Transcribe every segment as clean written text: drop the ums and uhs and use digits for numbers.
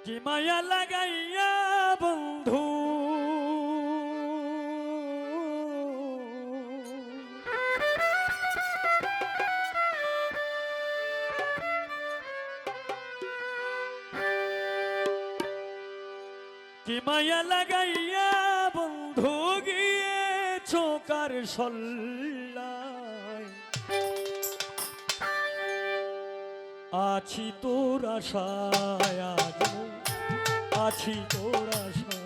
কি মায়া লাগাইয়া বন্ধু কি মায়া লাগাইয়া বন্ধু গিয়েছো কার সল্লায় আছি তোর আশায় আছি তোর আশায়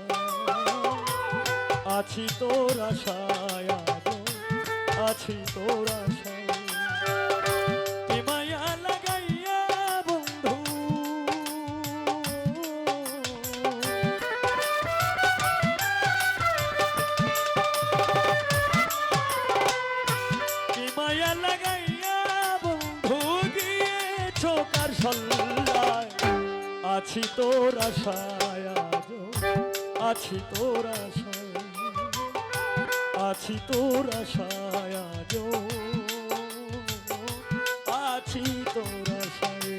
আছি তোর আশায় আছি তোর আশায় কি মায়া লাগাইয়া বন্ধু কি মায়া লাগাইয়া বন্ধু গিয়েছো কার সল্লায় আছি তোর আশায় আছি তোর আশায় আছি তোর আশায় আছি তোর আশায়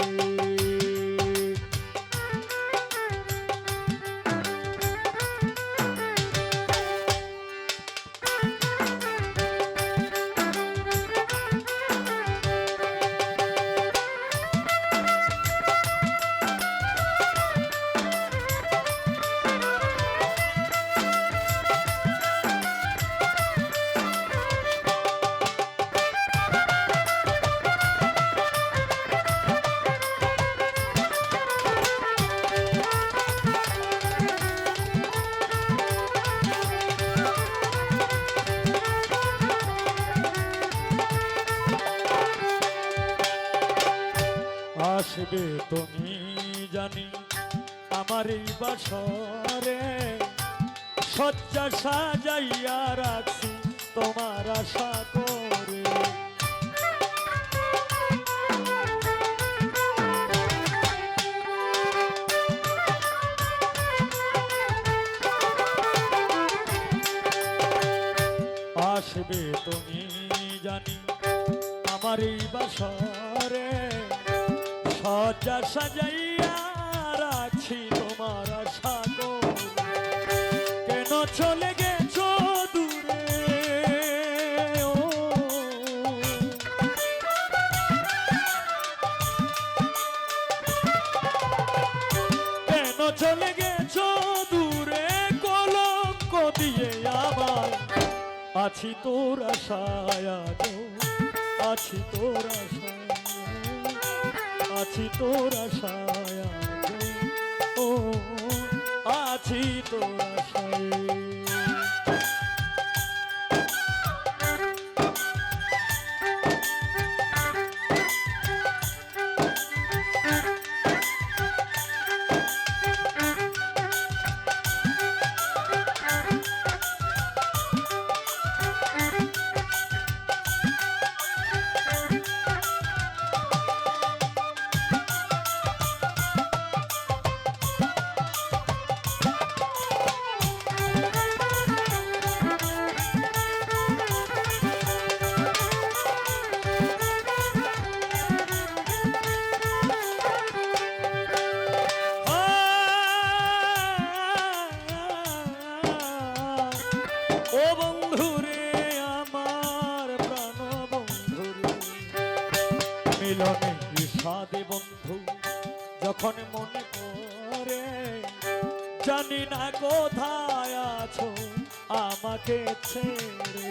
আসবে তুমি জানি আমার এই বাসরে শয্যা সাজাইয়া রাখছি তোমার আশা করে আসবে তুমি জানি আমার এই বাসরে শয্যা সাজাইয়া রাখছি তোমার আশা করে কেন চলে গেছো দূরে কেন চলে গেছো দূরে কলঙ্ক দিয়ে আবার আছি তোর আশায় আছি তোর আশায় আছি তোর আশায় ও আছি তোর আশায় মিলনে বিষাদে বন্ধু যখন মনে পড়ে জানি না কোথায় আছো আমাকে ছেড়ে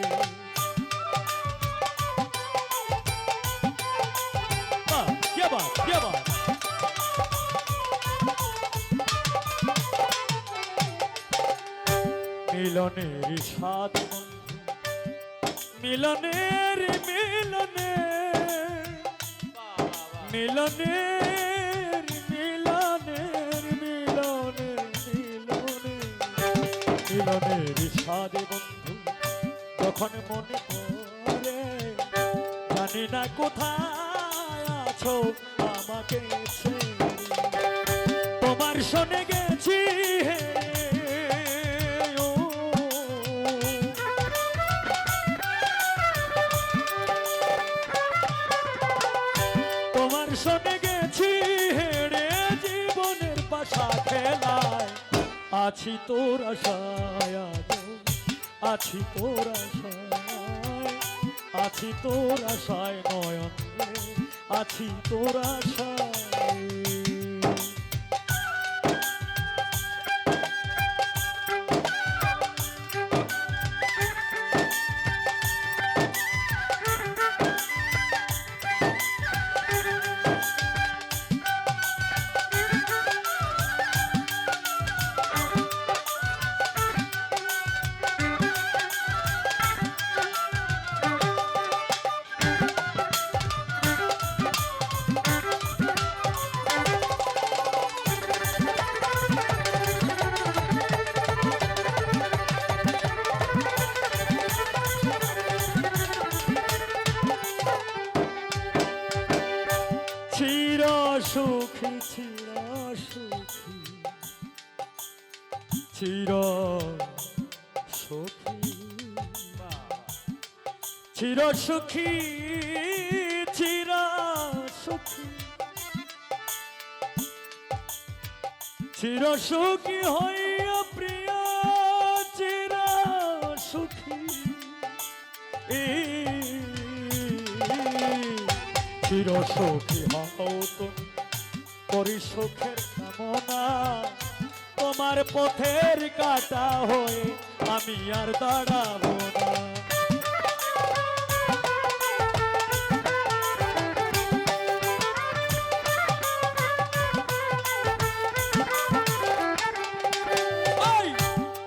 মিলনের সাদ বন্ধু মিলনের মিলনে মিলনের মিলনের মিলনের মিলনের মিলনের সাদে বন্ধু যখন মনে পড়ে জানি না কোথায় আছো আমাকে ছেড়ে তোমার শোনে গেছি শোনে গেছি হেরে জীবনের পাশা খেয়ে আছি তোর আশায় আজো, আছি তোর আশায়, আছি তোর আশায় নয়ন রে, আছি তোর আশায়। সুখী চির সুখী, চির সুখী, চির সুখী, চির সুখী, চির সুখী হইয়া প্রিয় চির সুখী, চির সুখী হও তুমি করি সুখের কামনা, তোমার পথের কাটা হয়ে আমি আর দাঁড়াবো না।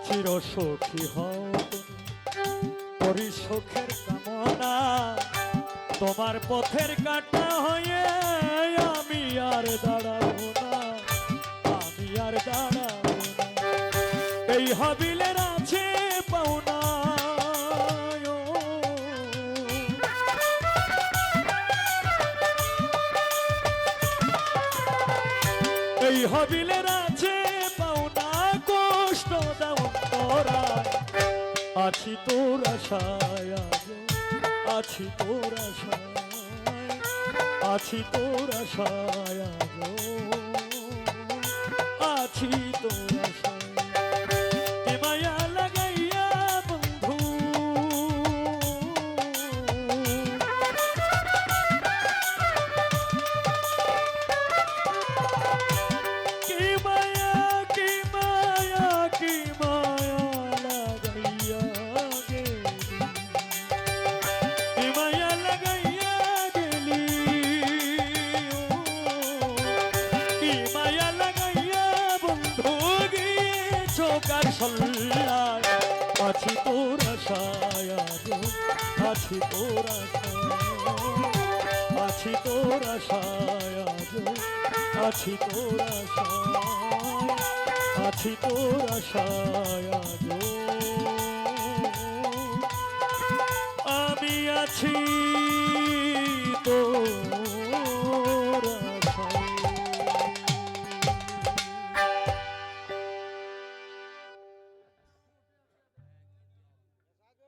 চির সুখী হও তুমি করি সুখের কামনা, তোমার পথের কাটা হয়ে আমি আর দাঁড়াবো না, আমি আর দাঁড়াবো না। এই হাবিলের আছে পাওনা, এই হাবিলের আছে পাওনা, কষ্ট দাও তোরা, আছি তোর আশায় আজো, আছি তোর আশায়, আছি তোর আশায় আজো, আছি তোর আশায়। এ মায়া লাগাইয়া বন্ধু, কি মায়া, কি মায়া, কি মায়া লাগাইয়া গেলি, কি মায়া লাগাইয়া গেলি, কি মায়া লাগাইয়া বন্ধু গিয়েছ কার সল্লায়, আছি তোর আশায় আজো, আছি তোর আশায়, আছি তোর আশায় আজো, আছি তোর আশায়, আছি তোর আশায় আজো, আমি আছি তোর